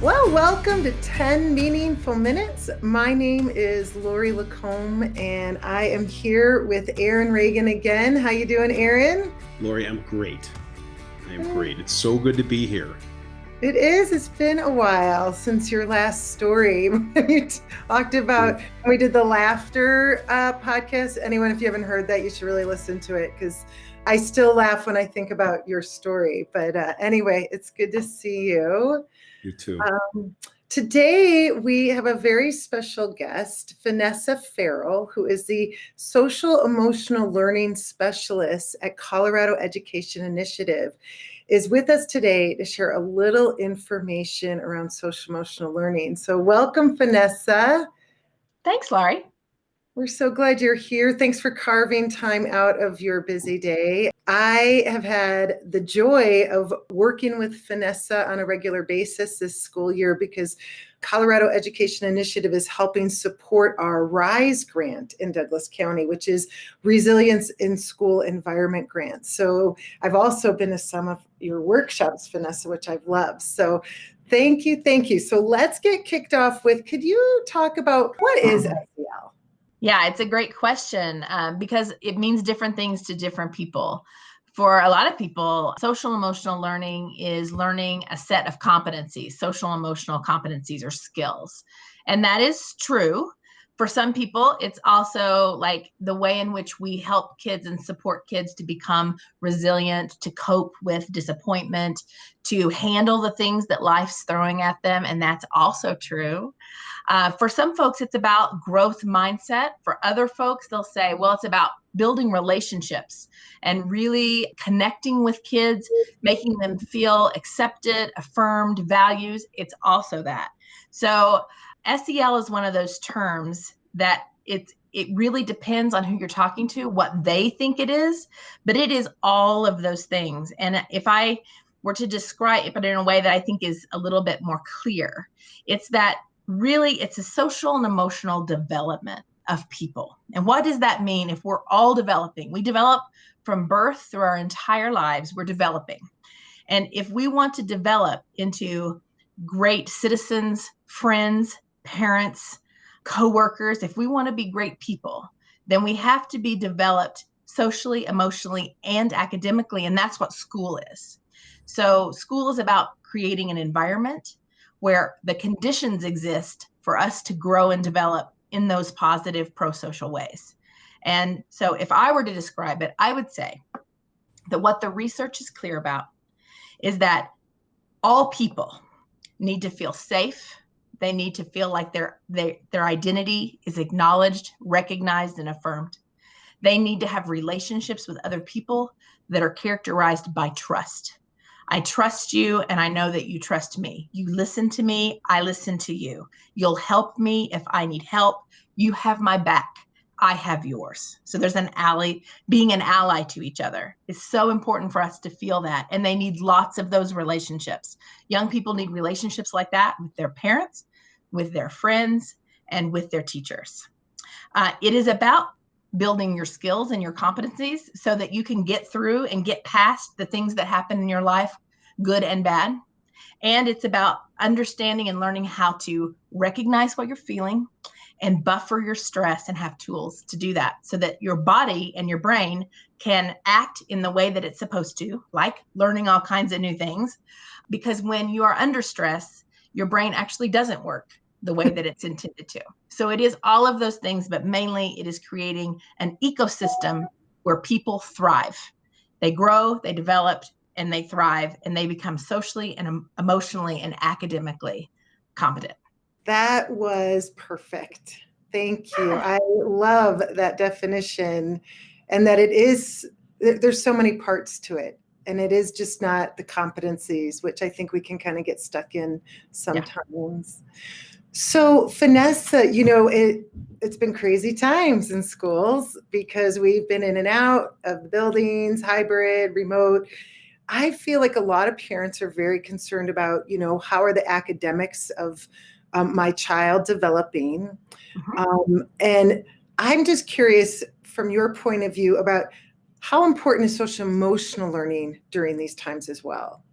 Well, welcome to 10 Meaningful Minutes. My name is Laurie LaComb, and I am here with Aaron Ragon again. How you doing, Aaron? Laurie, I'm great. I am great. It's so good to be here. It is. It's been a while since your last story. We talked about, we did the laughter podcast. Anyone, if you haven't heard that, you should really listen to it because I still laugh when I think about your story. But anyway, it's good to see you. You too. Today, we have a very special guest, Finessa Ferrell, who is the Social Emotional Learning Specialist at Colorado Education Initiative, is with us today to share a little information around social emotional learning. So welcome, Finessa. Thanks, Laurie. We're so glad you're here. Thanks for carving time out of your busy day. I have had the joy of working with Finessa on a regular basis this school year because Colorado Education Initiative is helping support our RISE grant in Douglas County, which is Resilience in School Environment Grant. So I've also been to some of your workshops, Finessa, which I've loved. So thank you. So let's get kicked off with, could you talk about what is SEL? Yeah, it's a great question because it means different things to different people. For a lot of people, social emotional learning is learning a set of competencies, social emotional competencies or skills. And that is true. For some people, it's also like the way in which we help kids and support kids to become resilient, to cope with disappointment, to handle the things that life's throwing at them. And that's also true. For some folks, it's about growth mindset. For other folks, they'll say, well, it's about building relationships and really connecting with kids, making them feel accepted, affirmed, values. It's also that. So SEL is one of those terms that it really depends on who you're talking to, what they think it is, but it is all of those things. And if I were to describe it, but in a way that I think is a little bit more clear, it's that really it's a social and emotional development of people. And what does that mean if we're all developing? We develop from birth through our entire lives, we're developing. And if we want to develop into great citizens, friends, parents, coworkers, if we want to be great people, then we have to be developed socially, emotionally, and academically. And that's what school is. So school is about creating an environment where the conditions exist for us to grow and develop in those positive pro-social ways. And so if I were to describe it, I would say that what the research is clear about is that all people need to feel safe. They need to feel like their identity is acknowledged, recognized, and affirmed. They need to have relationships with other people that are characterized by trust. I trust you, and I know that you trust me. You listen to me, I listen to you. You'll help me if I need help. You have my back, I have yours. So there's being an ally to each other. It's so important for us to feel that, and they need lots of those relationships. Young people need relationships like that with their parents, with their friends, and with their teachers. It is about building your skills and your competencies so that you can get through and get past the things that happen in your life, good and bad. And it's about understanding and learning how to recognize what you're feeling and buffer your stress and have tools to do that so that your body and your brain can act in the way that it's supposed to, like learning all kinds of new things. Because when you are under stress, your brain actually doesn't work the way that it's intended to. So it is all of those things, but mainly it is creating an ecosystem where people thrive. They grow, they develop, and they thrive, and they become socially and emotionally and academically competent. That was perfect. Thank you. I love that definition, and that there's so many parts to it. And it is just not the competencies, which I think we can kind of get stuck in sometimes. Yeah. So Finessa, it's been crazy times in schools because we've been in and out of the buildings, hybrid, remote. I feel like a lot of parents are very concerned about, how are the academics of my child developing? Mm-hmm. And I'm just curious from your point of view about how important is social emotional learning during these times as well?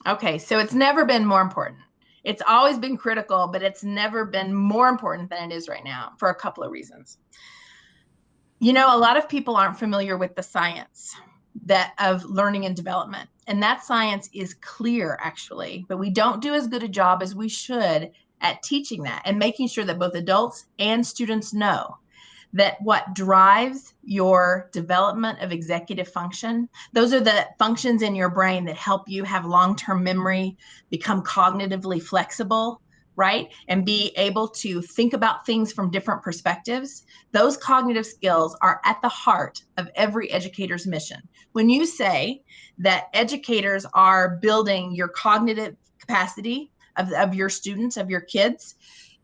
Okay, so it's never been more important. It's always been critical, but it's never been more important than it is right now for a couple of reasons. You know, a lot of people aren't familiar with the science of learning and development. And that science is clear, actually, but we don't do as good a job as we should at teaching that and making sure that both adults and students know that what drives your development of executive function, those are the functions in your brain that help you have long-term memory, become cognitively flexible, right? And be able to think about things from different perspectives. Those cognitive skills are at the heart of every educator's mission. When you say that educators are building your cognitive capacity of your students, of your kids,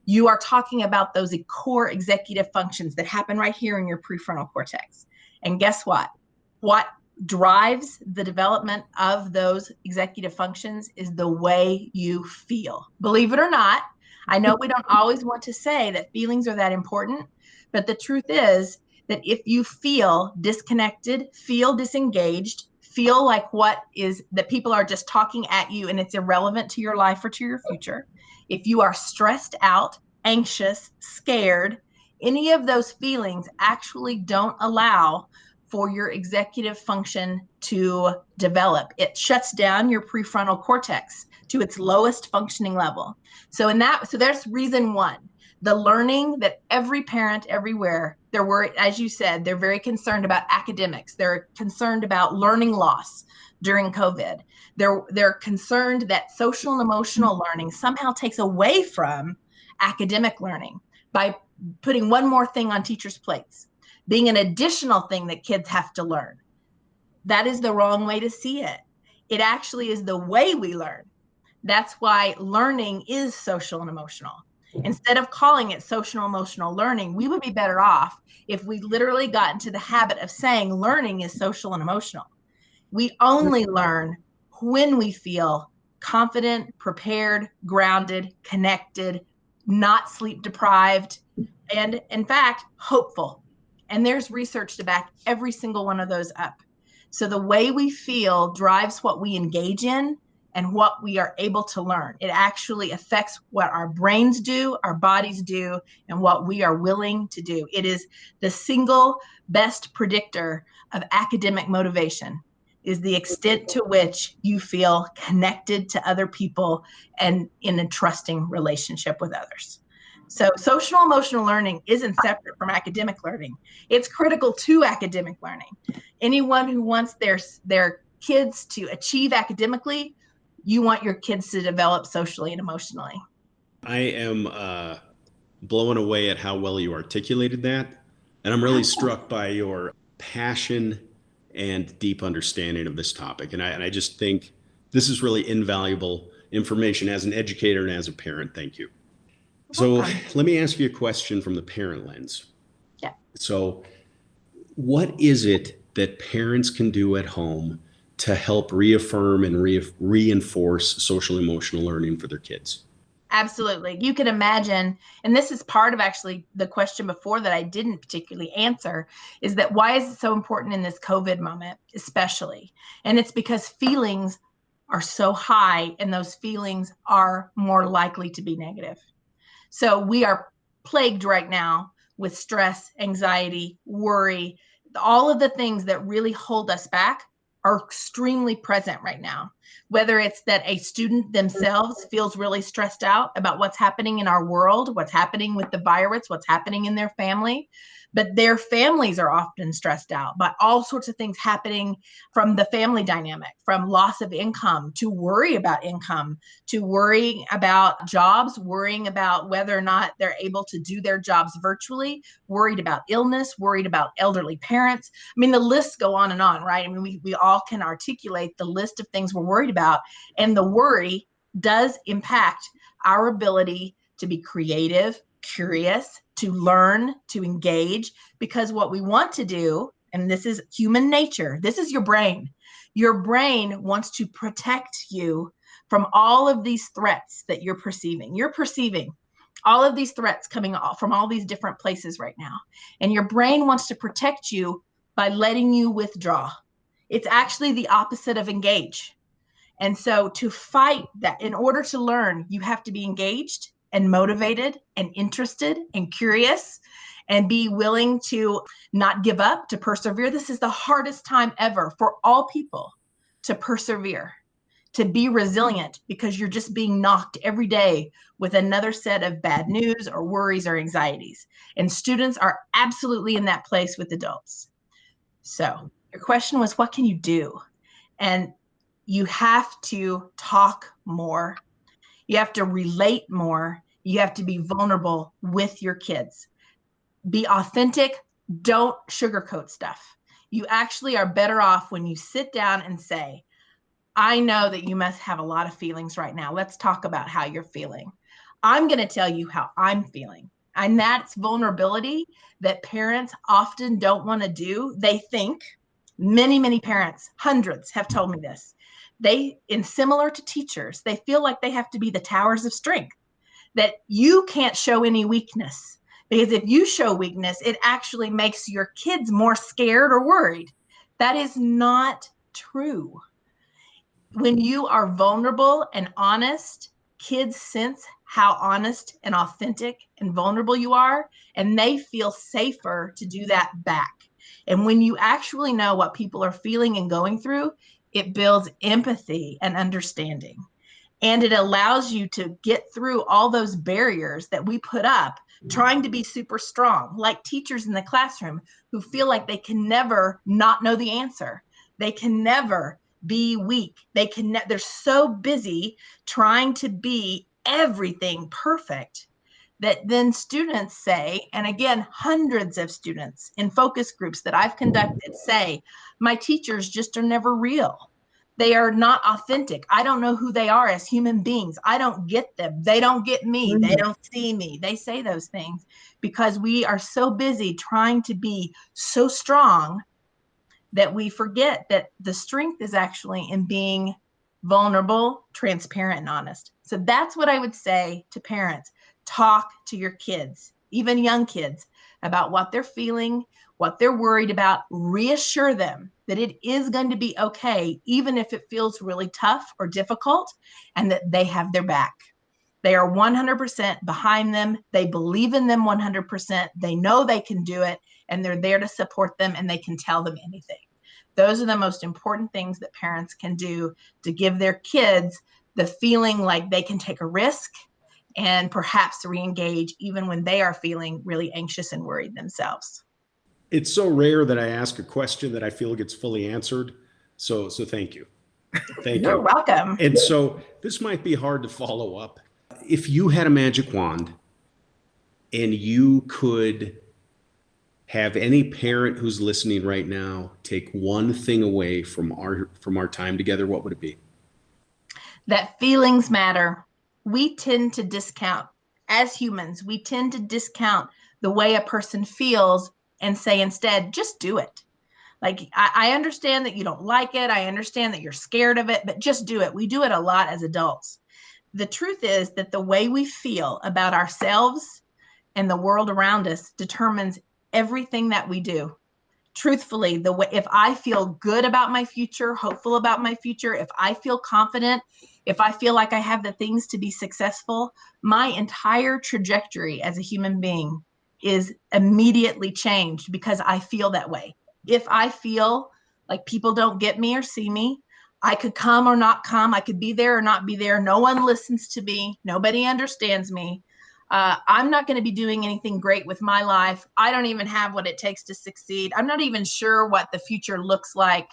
you are talking about those core executive functions that happen right here in your prefrontal cortex. And guess what? What drives the development of those executive functions is the way you feel. Believe it or not, I know we don't always want to say that feelings are that important, but the truth is that if you feel disconnected, feel disengaged, feel like that people are just talking at you and it's irrelevant to your life or to your future, if you are stressed out, anxious, scared, any of those feelings actually don't allow for your executive function to develop. It shuts down your prefrontal cortex to its lowest functioning level. So there's reason one. The learning that every parent everywhere, as you said, they're very concerned about academics. They're concerned about learning loss during COVID. They're concerned that social and emotional learning somehow takes away from academic learning by putting one more thing on teachers' plates, being an additional thing that kids have to learn. That is the wrong way to see it. It actually is the way we learn. That's why learning is social and emotional. Instead of calling it social and emotional learning, we would be better off if we literally got into the habit of saying learning is social and emotional. We only learn when we feel confident, prepared, grounded, connected, not sleep deprived, and in fact, hopeful. And there's research to back every single one of those up. So the way we feel drives what we engage in and what we are able to learn. It actually affects what our brains do, our bodies do, and what we are willing to do. It is the single best predictor of academic motivation, is the extent to which you feel connected to other people and in a trusting relationship with others. So social emotional learning isn't separate from academic learning. It's critical to academic learning. Anyone who wants their kids to achieve academically, you want your kids to develop socially and emotionally. I am blown away at how well you articulated that. And I'm really struck by your passion and deep understanding of this topic. And I just think this is really invaluable information as an educator and as a parent. Thank you. So let me ask you a question from the parent lens. Yeah. So what is it that parents can do at home to help reaffirm and reinforce social emotional learning for their kids? Absolutely. You can imagine, and this is part of actually the question before that I didn't particularly answer, is that why is it so important in this COVID moment, especially? And it's because feelings are so high and those feelings are more likely to be negative. So we are plagued right now with stress, anxiety, worry. All of the things that really hold us back are extremely present right now. Whether it's that a student themselves feels really stressed out about what's happening in our world, what's happening with the virus, what's happening in their family, but their families are often stressed out by all sorts of things happening, from the family dynamic, from loss of income, to worry about income, to worrying about jobs, worrying about whether or not they're able to do their jobs virtually, worried about illness, worried about elderly parents. I mean, the lists go on and on, right? I mean, we all can articulate the list of things we're worried about, and the worry does impact our ability to be creative, curious, to learn, to engage, because what we want to do, and this is human nature, this is your brain. Your brain wants to protect you from all of these threats that you're perceiving. You're perceiving all of these threats coming from all these different places right now. And your brain wants to protect you by letting you withdraw. It's actually the opposite of engage. And so to fight that, in order to learn, you have to be engaged and motivated and interested and curious and be willing to not give up, to persevere. This is the hardest time ever for all people, to persevere, to be resilient, because you're just being knocked every day with another set of bad news or worries or anxieties. And students are absolutely in that place with adults. So your question was, what can you do? And you have to talk more. You have to relate more. You have to be vulnerable with your kids. Be authentic. Don't sugarcoat stuff. You actually are better off when you sit down and say, I know that you must have a lot of feelings right now. Let's talk about how you're feeling. I'm going to tell you how I'm feeling. And that's vulnerability that parents often don't want to do. They think, many parents, hundreds have told me this. Similar to teachers, they feel like they have to be the towers of strength, that you can't show any weakness. Because if you show weakness, it actually makes your kids more scared or worried. That is not true. When you are vulnerable and honest, kids sense how honest and authentic and vulnerable you are, and they feel safer to do that back. And when you actually know what people are feeling and going through, it builds empathy and understanding. And it allows you to get through all those barriers that we put up trying to be super strong, like teachers in the classroom who feel like they can never not know the answer. They can never be weak. They're so busy trying to be everything perfect that then students say, and again, hundreds of students in focus groups that I've conducted say, my teachers just are never real. They are not authentic. I don't know who they are as human beings. I don't get them. They don't get me. They don't see me. They say those things because we are so busy trying to be so strong that we forget that the strength is actually in being vulnerable, transparent, and honest. So that's what I would say to parents. Talk to your kids, even young kids, about what they're feeling, what they're worried about. Reassure them that it is going to be okay, even if it feels really tough or difficult, and that they have their back. They are 100% behind them. They believe in them 100%. They know they can do it, and they're there to support them, and they can tell them anything. Those are the most important things that parents can do to give their kids the feeling like they can take a risk and perhaps re-engage even when they are feeling really anxious and worried themselves. It's so rare that I ask a question that I feel gets fully answered. So thank you. Thank you. You're welcome. And so this might be hard to follow up. If you had a magic wand and you could have any parent who's listening right now take one thing away from our time together, what would it be? That feelings matter. We tend to discount, as humans, we tend to discount the way a person feels and say instead, just do it. Like, I understand that you don't like it. I understand that you're scared of it, but just do it. We do it a lot as adults. The truth is that the way we feel about ourselves and the world around us determines everything that we do. Truthfully, if I feel good about my future, hopeful about my future, if I feel confident, if I feel like I have the things to be successful, my entire trajectory as a human being is immediately changed because I feel that way. If I feel like people don't get me or see me, I could come or not come, I could be there or not be there, no one listens to me, nobody understands me, I'm not going to be doing anything great with my life. I don't even have what it takes to succeed. I'm not even sure what the future looks like.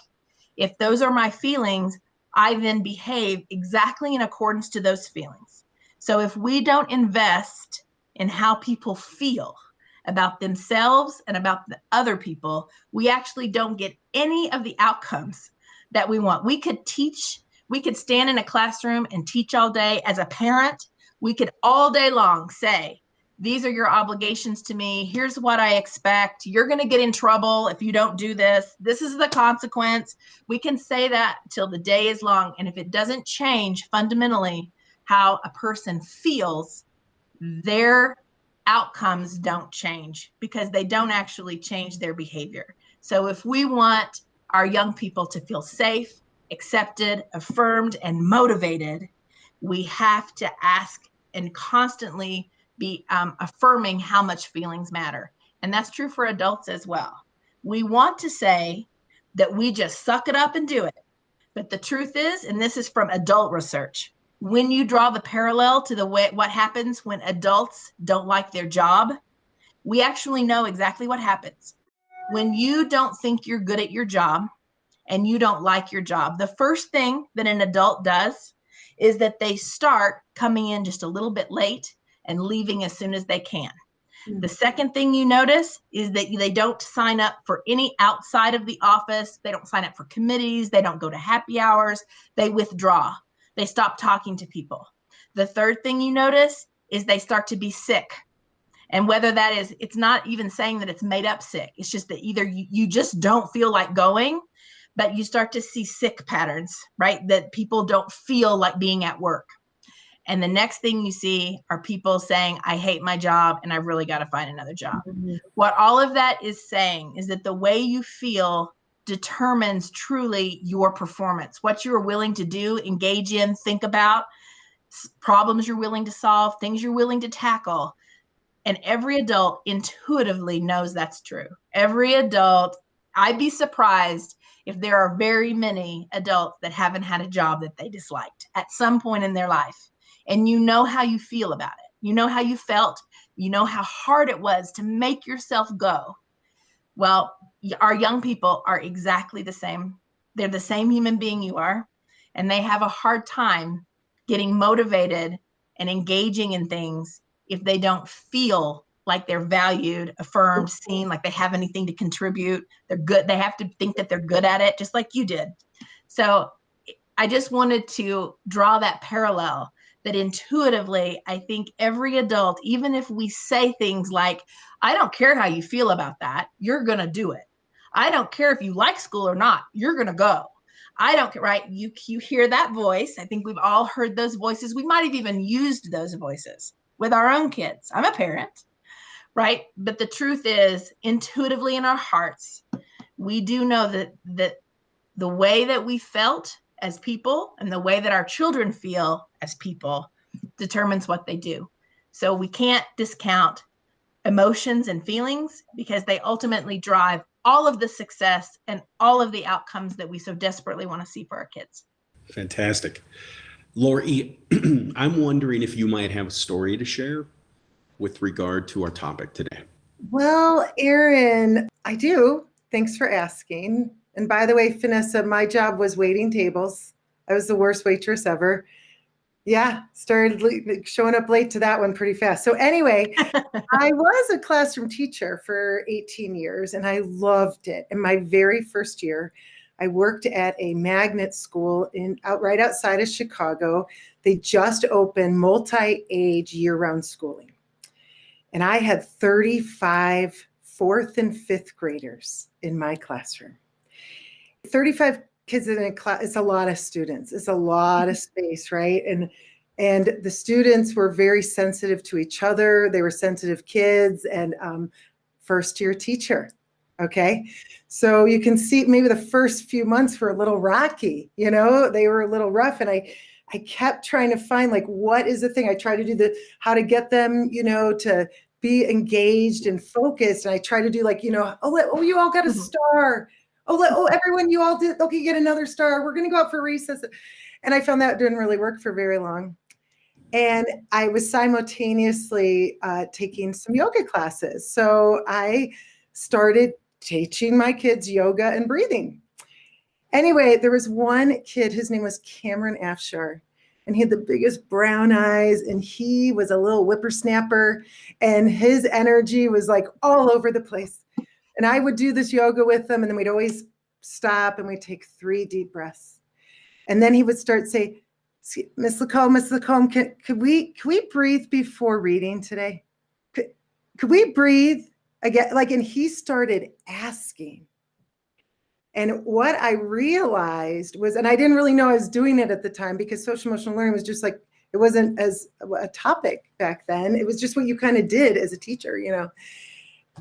If those are my feelings, I then behave exactly in accordance to those feelings. So if we don't invest in how people feel about themselves and about the other people, we actually don't get any of the outcomes that we want. We could stand in a classroom and teach all day. As a parent, we could all day long say, these are your obligations to me. Here's what I expect. You're going to get in trouble if you don't do this. This is the consequence. We can say that till the day is long. And if it doesn't change fundamentally how a person feels, their outcomes don't change because they don't actually change their behavior. So if we want our young people to feel safe accepted, affirmed, and motivated, we have to ask and constantly be affirming how much feelings matter. And that's true for adults as well. We want to say that we just suck it up and do it. But the truth is, and this is from adult research, when you draw the parallel to the way what happens when adults don't like their job, we actually know exactly what happens. When you don't think you're good at your job and you don't like your job, the first thing that an adult does is that they start coming in just a little bit late and leaving as soon as they can. The second thing you notice is that they don't sign up for any outside of the office. They don't sign up for committees. They don't go to happy hours. They withdraw. They stop talking to people. The third thing you notice is they start to be sick. And whether that is, it's not even saying that it's made up sick. It's just that either you just don't feel like going, but you start to see sick patterns, right? That people don't feel like being at work. And the next thing you see are people saying, I hate my job and I've really got to find another job. Mm-hmm. What all of that is saying is that the way you feel determines truly your performance, what you're willing to do, engage in, think about, problems you're willing to solve, things you're willing to tackle. And every adult intuitively knows that's true. Every adult, I'd be surprised if there are very many adults that haven't had a job that they disliked at some point in their life. And you know how you feel about it. You know how you felt. You know how hard it was to make yourself go. Well, our young people are exactly the same. They're the same human being you are, and they have a hard time getting motivated and engaging in things if they don't feel like they're valued, affirmed, seen, like they have anything to contribute. They're good. They have to think that they're good at it, just like you did. So I just wanted to draw that parallel that intuitively, I think every adult, even if we say things like, I don't care how you feel about that, you're going to do it. I don't care if you like school or not, you're going to go. I don't care, right? You hear that voice. I think we've all heard those voices. We might have even used those voices with our own kids. I'm a parent, right? But the truth is, intuitively in our hearts, we do know that the way that we felt as people and the way that our children feel as people determines what they do. So we can't discount emotions and feelings because they ultimately drive all of the success and all of the outcomes that we so desperately want to see for our kids. Fantastic. Laurie, I'm wondering if you might have a story to share with regard to our topic today. Well, Aaron, I do. Thanks for asking. And by the way, Finessa, my job was waiting tables. I was the worst waitress ever. Yeah, started showing up late to that one pretty fast. So anyway, I was a classroom teacher for 18 years and I loved it. In my very first year, I worked at a magnet school right outside of Chicago. They just opened multi-age year-round schooling. And I had 35 fourth and fifth graders in my classroom. 35 kids in a class, it's a lot of students. It's a lot of space, right? And the students were very sensitive to each other. They were sensitive kids and first year teacher, okay? So you can see maybe the first few months were a little rocky, they were a little rough. And I kept trying to find what is the thing? I tried to do how to get them, to be engaged and focused. And I try to do you all got a star. Everyone, you all did. Okay, get another star. We're going to go out for recess. And I found that didn't really work for very long. And I was simultaneously taking some yoga classes. So I started teaching my kids yoga and breathing. Anyway, there was one kid, his name was Cameron Afshar, and he had the biggest brown eyes, and he was a little whippersnapper, and his energy was all over the place. And I would do this yoga with them, and then we'd always stop and we'd take 3 deep breaths. And then he would start saying, Miss LaComb, could we breathe before reading today? Could we breathe again? And he started asking. And what I realized was, and I didn't really know I was doing it at the time because social emotional learning was just it wasn't as a topic back then. It was just what you kind of did as a teacher,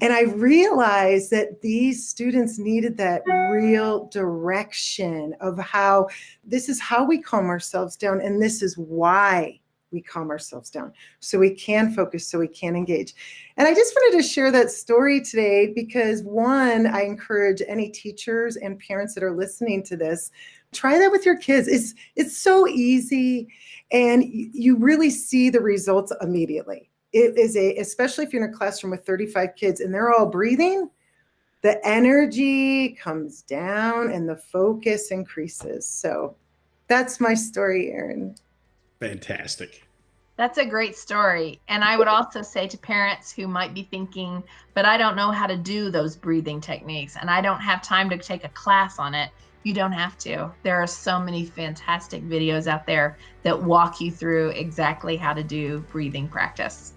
And I realized that these students needed that real direction of how this is how we calm ourselves down. And this is why we calm ourselves down, so we can focus, so we can engage. And I just wanted to share that story today because, one, I encourage any teachers and parents that are listening to this, try that with your kids. It's so easy, and you really see the results immediately. It is especially if you're in a classroom with 35 kids and they're all breathing, the energy comes down and the focus increases. So that's my story, Aaron. Fantastic. That's a great story. And I would also say to parents who might be thinking, but I don't know how to do those breathing techniques and I don't have time to take a class on it. You don't have to. There are so many fantastic videos out there that walk you through exactly how to do breathing practice.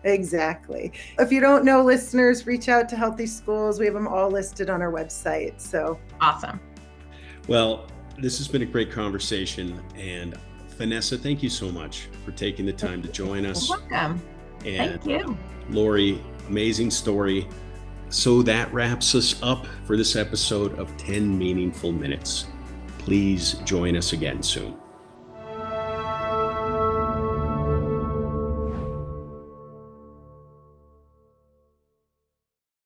Exactly. If you don't know, listeners, reach out to Healthy Schools. We have them all listed on our website. So awesome. Well, this has been a great conversation. And Finessa, thank you so much for taking the time to join us. You're welcome. And thank you. Laurie, amazing story. So that wraps us up for this episode of 10 Meaningful Minutes. Please join us again soon.